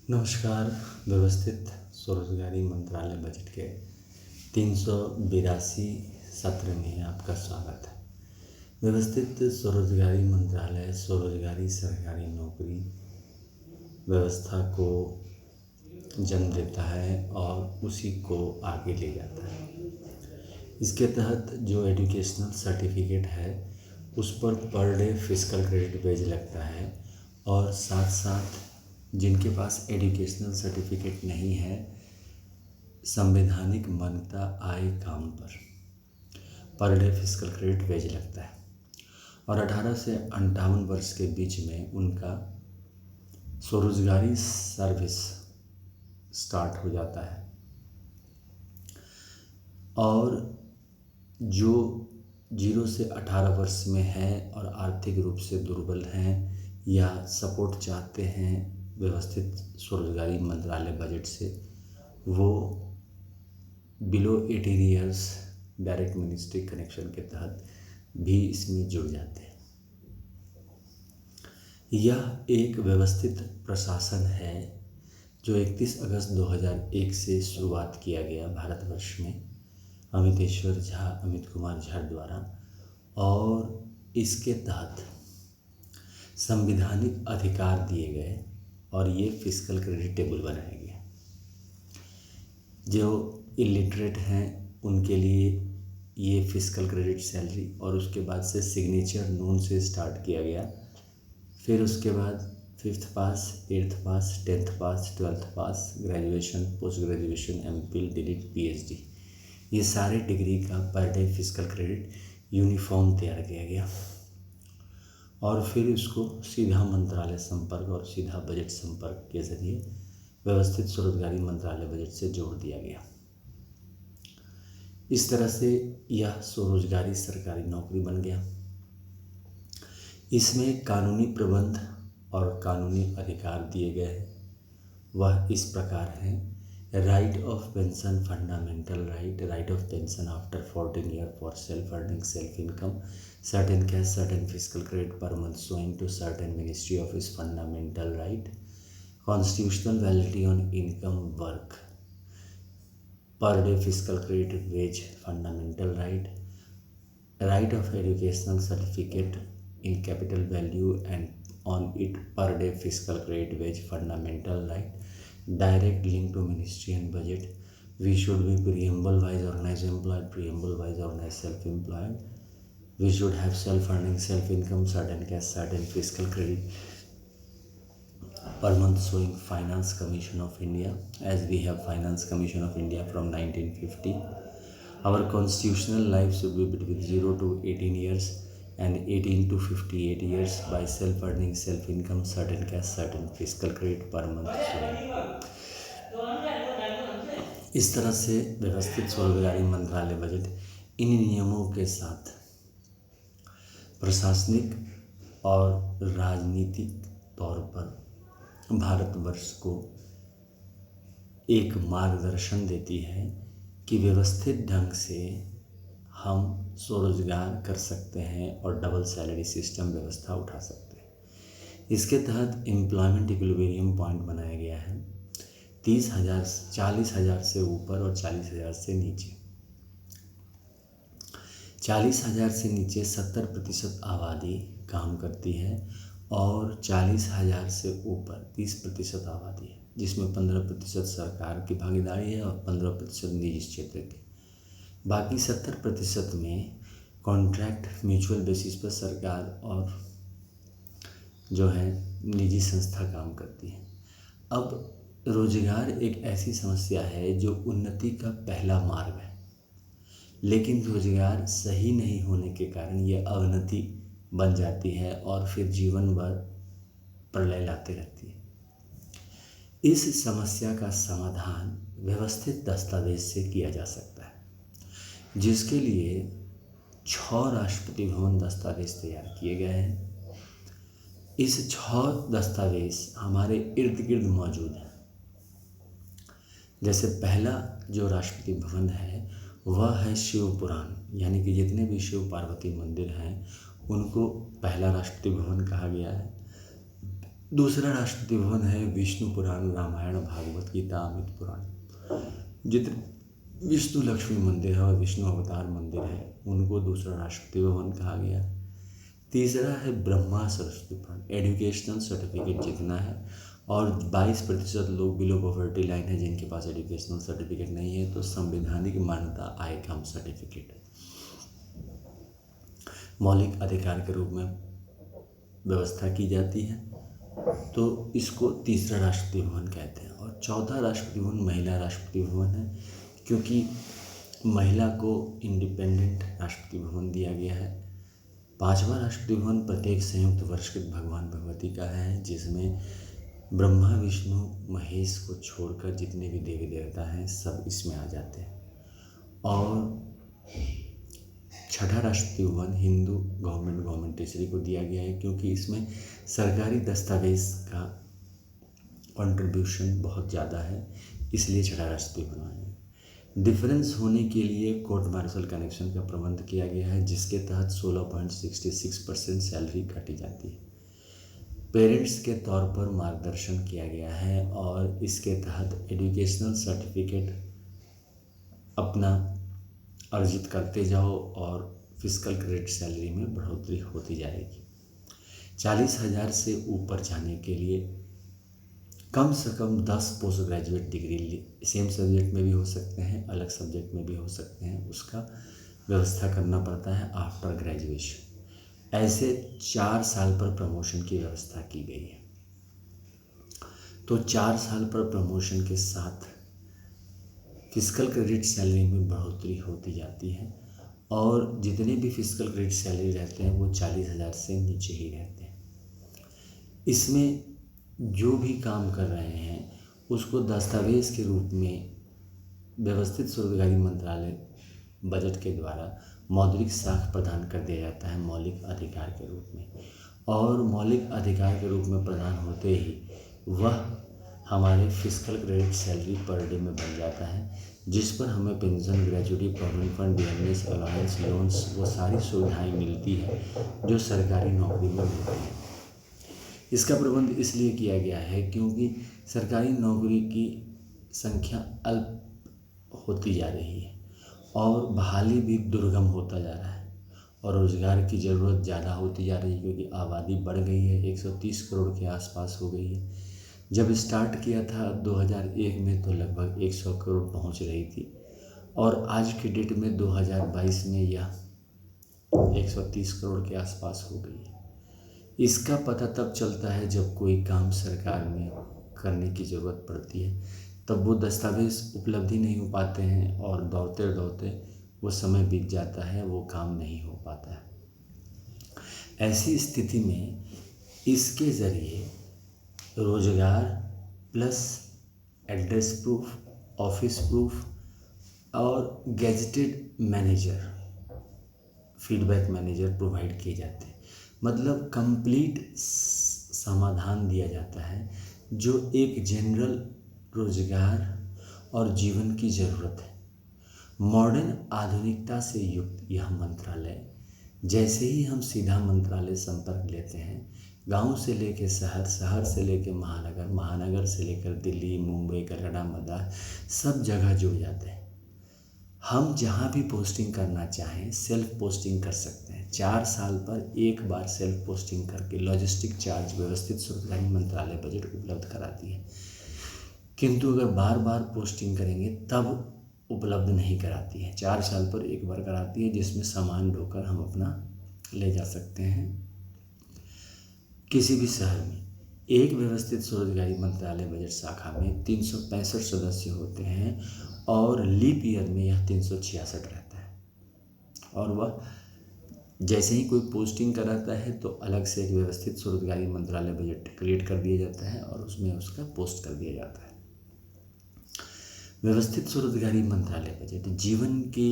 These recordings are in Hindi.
नमस्कार। व्यवस्थित स्वरोजगारी मंत्रालय बजट के 382 सत्र में आपका स्वागत है। व्यवस्थित स्वरोजगारी मंत्रालय स्वरोजगारी सरकारी नौकरी व्यवस्था को जन्म देता है और उसी को आगे ले जाता है। इसके तहत जो एजुकेशनल सर्टिफिकेट है उस per day physical credit veg लगता है और साथ साथ जिनके पास एजुकेशनल सर्टिफिकेट नहीं है, संवैधानिक मान्यता आय काम per day physical credit veg लगता है और 18 से 58 वर्ष के बीच में उनका स्वरोजगारी सर्विस स्टार्ट हो जाता है। और जो 0 से 18 वर्ष में हैं और आर्थिक रूप से दुर्बल हैं या सपोर्ट चाहते हैं व्यवस्थित स्वरोजगारी मंत्रालय बजट से, वो below 18 years direct ministry connection के तहत भी इसमें जुड़ जाते हैं। यह एक व्यवस्थित प्रशासन है जो 31 अगस्त 2001 से शुरुआत किया गया भारतवर्ष में अमित कुमार झा द्वारा, और इसके तहत संविधानिक अधिकार दिए गए और ये फिजिकल क्रेडिट टेबल बनाया गया। जो इलिटरेट हैं उनके लिए ये फिजिकल क्रेडिट सैलरी, और उसके बाद से सिग्नेचर नून से स्टार्ट किया गया। फिर उसके बाद 5th pass, 8th pass, 10th pass, 12th pass, graduation, post graduation, MPhil, DLED, PhD, ये सारे डिग्री का per day physical credit uniform तैयार किया गया और फिर उसको सीधा मंत्रालय संपर्क और सीधा बजट संपर्क के जरिए व्यवस्थित स्वरोजगारी मंत्रालय बजट से जोड़ दिया गया। इस तरह से यह स्वरोजगारी सरकारी नौकरी बन गया। इसमें कानूनी प्रबंध और कानूनी अधिकार दिए गए हैं। वह इस प्रकार हैं: right of pension fundamental right of pension after 14 year for self earning self income, certain cash, certain fiscal credit per month showing to certain ministry office fundamental right, constitutional validity on income work, per day fiscal credit wage fundamental right of educational certificate in capital value and on it per day fiscal credit wage fundamental right, direct link to ministry and budget. We should be preamble wise organized employed, preamble wise organized self-employed. We should have self-earning, self-income, certain cash, certain fiscal credit per month showing Finance Commission of India, as we have Finance Commission of India from 1950. Our constitutional life should be between 0 to 18 years and 18 to 58 years by self-earning, self-income, certain cash, certain fiscal credit per month showing. इस तरह से व्यवस्थित स्वरोजगारी मंत्रालय बजट इन नियमों के साथ प्रशासनिक और राजनीतिक तौर पर भारतवर्ष को एक मार्गदर्शन देती है कि व्यवस्थित ढंग से हम स्वरोजगार कर सकते हैं और डबल सैलरी सिस्टम व्यवस्था उठा सकते हैं। इसके तहत एम्प्लॉयमेंट इक्विलिब्रियम पॉइंट बनाया गया है 30,000, 40,000 से ऊपर और 40,000 से नीचे। 40,000 से नीचे 70% आबादी काम करती है और 40,000 से ऊपर 30% आबादी है, जिसमें 15% सरकार की भागीदारी है और 15% निजी क्षेत्र की। बाकी 70% में कॉन्ट्रैक्ट म्यूचुअल बेसिस पर सरकार और जो है निजी संस्था काम करती है। अब रोजगार एक ऐसी समस्या है जो उन्नति का पहला मार्ग है, लेकिन रोजगार सही नहीं होने के कारण यह अवनति बन जाती है और फिर जीवन भर प्रलय लाते रहती है। इस समस्या का समाधान व्यवस्थित दस्तावेज से किया जा सकता है, जिसके लिए 6 राष्ट्रपति भवन दस्तावेज तैयार किए गए हैं। इस 6 दस्तावेज हमारे इर्द गिर्द मौजूद हैं। जैसे पहला जो राष्ट्रपति भवन है वह है शिव पुराण, यानी कि जितने भी शिव पार्वती मंदिर हैं उनको पहला राष्ट्रपति भवन कहा गया है। दूसरा राष्ट्रपति भवन है विष्णु पुराण, रामायण, भागवत गीता, अमित पुराण। जितने विष्णु लक्ष्मी मंदिर है और विष्णु अवतार मंदिर है उनको दूसरा राष्ट्रपति भवन कहा गया। तीसरा है ब्रह्मा सरस्वती भवन। एजुकेशनल सर्टिफिकेट जितना है और 22% लोग बिलो पॉवर्टी लाइन है जिनके पास एजुकेशनल सर्टिफिकेट नहीं है, तो संवैधानिक मान्यता आय काम सर्टिफिकेट मौलिक अधिकार के रूप में व्यवस्था की जाती है, तो इसको तीसरा राष्ट्रपति भवन कहते हैं। और चौथा राष्ट्रपति भवन महिला राष्ट्रपति भवन है, क्योंकि महिला को इंडिपेंडेंट राष्ट्रपति भवन दिया गया है। पांचवा राष्ट्रपति भवन प्रत्येक संयुक्त वर्षकृत भगवान भगवती का है, जिसमें ब्रह्मा विष्णु महेश को छोड़कर जितने भी देवी देवता हैं सब इसमें आ जाते हैं। और छठा राष्ट्रपति भवन हिंदू गवर्नमेंट टेरिटरी को दिया गया है, क्योंकि इसमें सरकारी दस्तावेज का कंट्रीब्यूशन बहुत ज़्यादा है, इसलिए छठा राष्ट्रपति भवन है। डिफरेंस होने के लिए कोर्ट मार्शल कनेक्शन का प्रबंध किया गया है, जिसके तहत 16.66% सैलरी काटी जाती है। पेरेंट्स के तौर पर मार्गदर्शन किया गया है और इसके तहत एजुकेशनल सर्टिफिकेट अपना अर्जित करते जाओ और फिजिकल क्रेडिट सैलरी में बढ़ोतरी होती जाएगी। 40,000 से ऊपर जाने के लिए कम से कम 10 post graduate degree same subject में भी हो सकते हैं, अलग सब्जेक्ट में भी हो सकते हैं, उसका व्यवस्था करना पड़ता है आफ्टर ग्रेजुएशन। ऐसे 4 साल पर प्रमोशन की व्यवस्था की गई है। तो 4 साल पर प्रमोशन के साथ फिजिकल क्रेडिट सैलरी में बढ़ोतरी होती जाती है और जितने भी फिजिकल क्रेडिट सैलरी रहते हैं वो 40,000 से नीचे ही रहते हैं। इसमें जो भी काम कर रहे हैं उसको दस्तावेज के रूप में व्यवस्थित स्वरोजगारी मंत्रालय बजट के द्वारा मौद्रिक साख प्रदान कर दिया जाता है मौलिक अधिकार के रूप में। और मौलिक अधिकार के रूप में प्रदान होते ही वह हमारे physical credit salary per day में बन जाता है, जिस पर हमें pension, gratuity, provident fund, DNS, allowance, loans वो सारी सुविधाएं मिलती है जो सरकारी नौकरी में मिलती है। इसका प्रबंध इसलिए किया गया है क्योंकि सरकारी नौकरी की संख्या अल्प होती जा रही है और बहाली भी दुर्गम होता जा रहा है और रोज़गार की ज़रूरत ज़्यादा होती जा रही है, क्योंकि आबादी बढ़ गई है, 130 करोड़ के आसपास हो गई है। जब स्टार्ट किया था 2001 में तो लगभग 100 करोड़ पहुंच रही थी और आज की डेट में 2022 में यह 130 करोड़ के आसपास हो गई है। इसका पता तब चलता है जब कोई काम सरकार में करने की ज़रूरत पड़ती है, तब वो दस्तावेज उपलब्ध ही नहीं हो पाते हैं और दौड़ते दौड़ते वो समय बीत जाता है, वो काम नहीं हो पाता है। ऐसी स्थिति में इसके ज़रिए रोजगार plus address proof, office proof और gazetted manager, feedback manager provide किए जाते हैं। मतलब कंप्लीट समाधान दिया जाता है जो एक जनरल रोजगार और जीवन की ज़रूरत है। मॉडर्न आधुनिकता से युक्त यह मंत्रालय, जैसे ही हम सीधा मंत्रालय संपर्क लेते हैं, गांव से लेकर शहर, शहर से लेकर महानगर, महानगर से लेकर दिल्ली, मुंबई, कलकत्ता, मद्रास, सब जगह जुड़ जाते हैं। हम जहां भी पोस्टिंग करना चाहें सेल्फ पोस्टिंग कर सकते हैं। 4 साल पर एक बार सेल्फ पोस्टिंग करके लॉजिस्टिक चार्ज व्यवस्थित स्वरोजगारी मंत्रालय बजट उपलब्ध कराती है, किंतु अगर बार बार पोस्टिंग करेंगे तब उपलब्ध नहीं कराती है। 4 साल पर एक बार कराती है, जिसमें सामान ढोकर हम अपना ले जा सकते हैं। किसी भी शहर में एक व्यवस्थित स्वरोजगारी मंत्रालय बजट शाखा में 365 सदस्य होते हैं और लीप ईयर में यह 366 रहता है। और वह जैसे ही कोई पोस्टिंग कराता है तो अलग से एक व्यवस्थित स्वरोजगारी मंत्रालय बजट क्रिएट कर दिया जाता है और उसमें उसका पोस्ट कर दिया जाता है। व्यवस्थित स्वरोजगारी मंत्रालय बजट जीवन के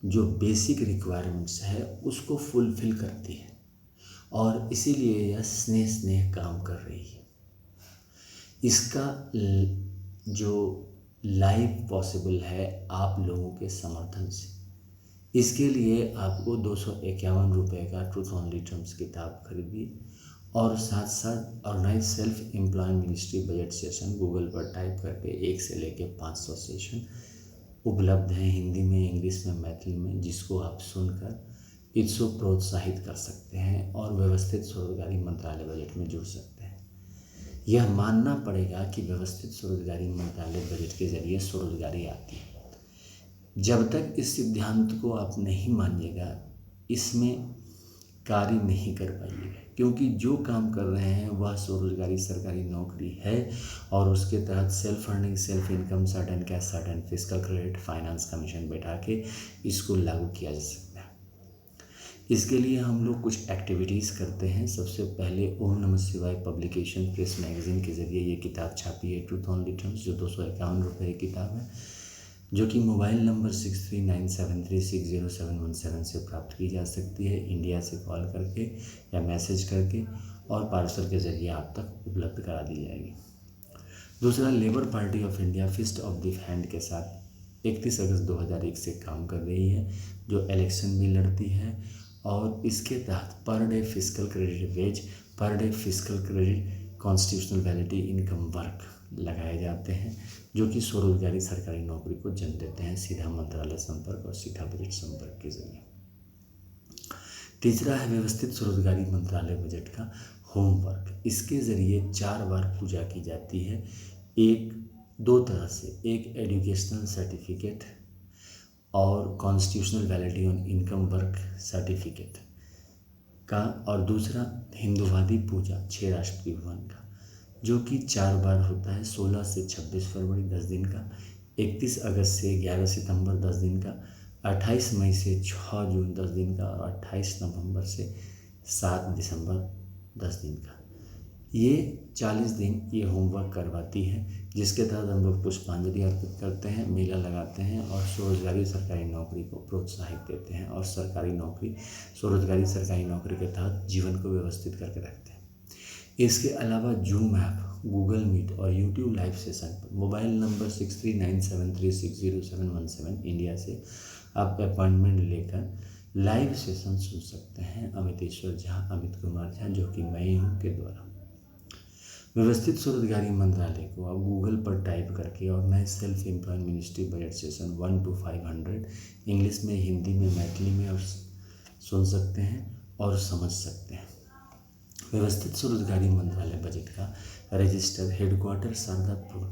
जो बेसिक रिक्वायरमेंट्स है उसको फुलफिल करती है और इसीलिए यह स्नेह काम कर रही है। इसका जो लाइव पॉसिबल है आप लोगों के समर्थन से। इसके लिए आपको 251 रुपये का ट्रूथ ऑन रिटर्न्स किताब खरीदिए और साथ साथ organise self employ ministry budget session Google पर टाइप करके 1 से लेके 500 सेशन उपलब्ध हैं हिंदी में, इंग्लिश में, मैथिली में, जिसको आप सुनकर इसको प्रोत्साहित कर सकते हैं और व्यवस्थित स्वरोजगारी मंत्रालय बजट में जुड़ सकते हैं। यह मानना पड़ेगा कि व्यवस्थित स्वरोजगारी मंत्रालय बजट के जरिए स्वरोजगारी आती है। जब तक इस सिद्धांत को आप नहीं मानिएगा, इसमें कार्य नहीं कर पाइएगा, क्योंकि जो काम कर रहे हैं वह स्वरोजगारी सरकारी नौकरी है और उसके तहत self earning, self income, certain cash, certain fiscal credit, finance commission बैठा के इसको लागू किया जा सकता है। इसके लिए हम लोग कुछ एक्टिविटीज़ करते हैं। सबसे पहले ओम नमः शिवाय पब्लिकेशन प्रेस मैगजीन के ज़रिए ये किताब छापी है, ट्रूथ ऑन रिटर्न्स, जो 251 रुपये की किताब है, जो कि मोबाइल नंबर 6397360717 से प्राप्त की जा सकती है, इंडिया से कॉल करके या मैसेज करके, और पार्सल के ज़रिए आप तक उपलब्ध करा दी जाएगी। दूसरा, Labour Party of India fist of the hand के साथ 31 अगस्त 2001 से काम कर रही है, जो इलेक्शन भी लड़ती है, और इसके तहत per day fiscal credit wage, per day fiscal credit, constitutional validity, income work लगाए जाते हैं, जो कि स्वरोजगारी सरकारी नौकरी को जन्म देते हैं, सीधा मंत्रालय संपर्क और सीधा बजट संपर्क के जरिए। तीसरा है व्यवस्थित स्वरोजगारी मंत्रालय बजट का होमवर्क। इसके ज़रिए 4 बार पूजा की जाती है, दो तरह से, एक एजुकेशनल सर्टिफिकेट और constitutional validity on income work certificate का, और दूसरा हिंदुवादी पूजा 6 राष्ट्रपति भवन का, जो कि 4 बार होता है, 16 से 26 फरवरी 10 दिन का, 31 अगस्त से 11 सितंबर 10 दिन का, 28 मई से 6 जून 10 दिन का, और 28 नवंबर से 7 दिसंबर 10 दिन का। ये 40 दिन ये होमवर्क करवाती है, जिसके तहत हम लोग पुष्पांजलि अर्पित करते हैं, मेला लगाते हैं और स्वरोजगारी सरकारी नौकरी को प्रोत्साहित देते हैं, और स्वरोजगारी सरकारी नौकरी के तहत जीवन को व्यवस्थित करके रखते हैं। इसके अलावा जूम ऐप, गूगल मीट और यूट्यूब लाइव सेशन पर मोबाइल नंबर 6397360717 इंडिया से आप अपॉइंटमेंट लेकर लाइव सेशन सुन सकते हैं अमितेश्वर झा, अमित कुमार झा, जो कि मैं ही हूँ, के द्वारा। व्यवस्थित स्वरोजगारी मंत्रालय को आप गूगल पर टाइप करके organise self employ ministry budget session 1 to 500 English में, हिंदी में, मैथिली में और सुन सकते हैं और समझ सकते हैं। व्यवस्थित स्वरोजगारी मंत्रालय बजट का रजिस्टर हेडक्वार्टर शारदापुर,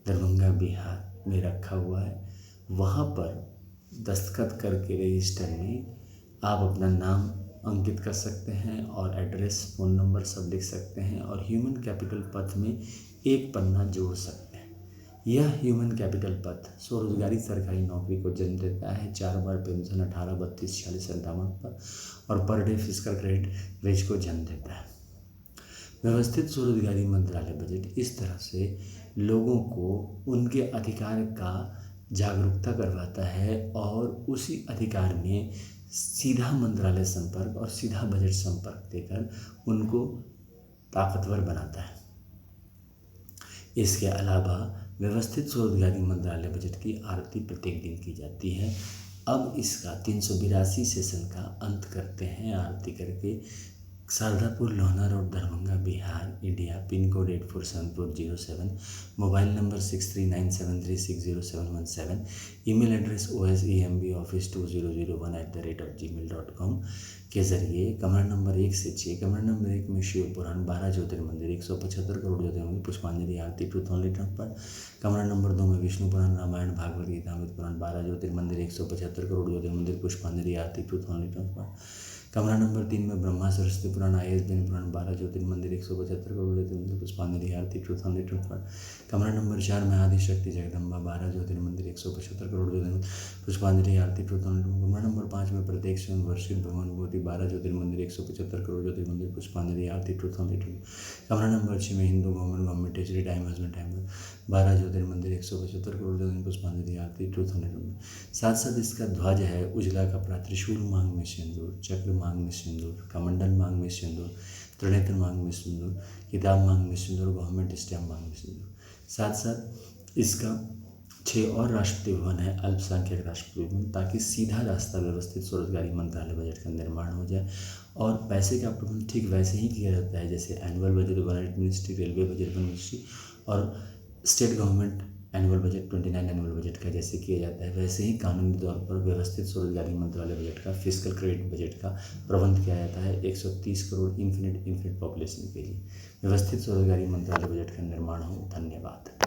दरभंगा, बिहार में रखा हुआ है। वहाँ पर दस्तखत करके रजिस्टर में आप अपना नाम अंकित कर सकते हैं और एड्रेस, फ़ोन नंबर सब लिख सकते हैं, और ह्यूमन कैपिटल पथ में एक पन्ना जोड़ सकते हैं। यह ह्यूमन कैपिटल पथ स्वरोजगारी सरकारी नौकरी को जन्म देता है, 4 बार पेंशन 18, 32, 46, 57 पर, और पर डे फिस्कल क्रेडिट वेज को जन्म देता है। व्यवस्थित स्वरोजगारी मंत्रालय बजट इस तरह से लोगों को उनके अधिकार का जागरूकता करवाता है और उसी अधिकार में सीधा मंत्रालय संपर्क और सीधा बजट संपर्क देकर उनको ताकतवर बनाता है। इसके अलावा व्यवस्थित स्वरोजगारी मंत्रालय बजट की आरती प्रत्येक दिन की जाती है। अब इसका 382 सेशन का अंत करते हैं आरती करके। Shardapur, Lohna road, Darbhanga, Bihar, India, pin code 847407, mobile number 6397360717, email address osemb office2001@gmail.com के ज़रिए कमरा नंबर 1 से 6, कमरा नंबर 1 में शिव पुराण, 12 ज्योतिर्मंदिर, 175 करोड़ ज्योतिर्मंदिर, पुष्पांजलि आरती ट्रूथ ऑन रिटर्न पर, कमरा नंबर 2 में विष्णु पुराण, रामायण, भागवत गीता, अमृत पुराण, 12 ज्योतिर्मंदिर, 175 करोड़ ज्योतिर्मंदिर, पुष्पांजलि आरती ट्रूथ ऑन रिटर्न पर, कमरा नंबर 3 में ब्रह्मा सरस्वती पुराण, ISBN पुराण, 12 ज्योतिर्मंदिर, 175 करोड़ ज्योतिर्मंदिर, पुष्पांजलि आरती ट्रूथ ऑन रिटर्न पर, कमरा नंबर 4 में आदिशक्ति जगदम्बा, 12 ज्योतिर्मंदिर, 175 करोड़ ज्योतिर्मंदिर, पुष्पांजलि आरती ट्रूथ ऑन रिटर्न, कमरा नंबर 5 में प्रत्येक स्वयं वर्षित भगवान भगवती, 12 ज्योतिर्मंदिर, 175 करोड़ ज्योतिर्मंदिर, पुष्पांजलि आरती ट्रूथ ऑन रिटर्न, कमरा नंबर 6 में Hindu government HD time husband time, 12 Jyotirmandir, 175 crore Jyotirmandir, Pushpanjali आरती ट्रूथ ऑन रिटर्न। साथ साथ इसका ध्वज है उजला कपड़ा, त्रिशूल मांग में सिंदूर, चक्र मांग में सिंदूर, कमंडल मांग में सिंदूर, त्रिनेत्र मांग में सिंदूर, किताब मांग में सिंदूर, गवर्नमेंट स्टैम्प मांग में सिंदूर। साथ साथ इसका 6 और राष्ट्रपति भवन है, अल्पसंख्यक राष्ट्रपति भवन, ताकि सीधा रास्ता व्यवस्थित स्वरोजगारी मंत्रालय बजट का निर्माण हो जाए और पैसे का प्रबंध ठीक वैसे ही किया जाता है जैसे annual budget government ministry, railway budget वन मिनिस्ट्री और state government annual budget 29 annual budget का जैसे किया जाता है, वैसे ही कानूनी तौर पर व्यवस्थित स्वरोजगारी मंत्रालय बजट का, फिजिकल क्रेडिट बजट का प्रबंध किया जाता है 130 करोड़ इन्फिनिट पॉपुलेशन के लिए। व्यवस्थित स्वरोजगारी मंत्रालय बजट का निर्माण हो। धन्यवाद।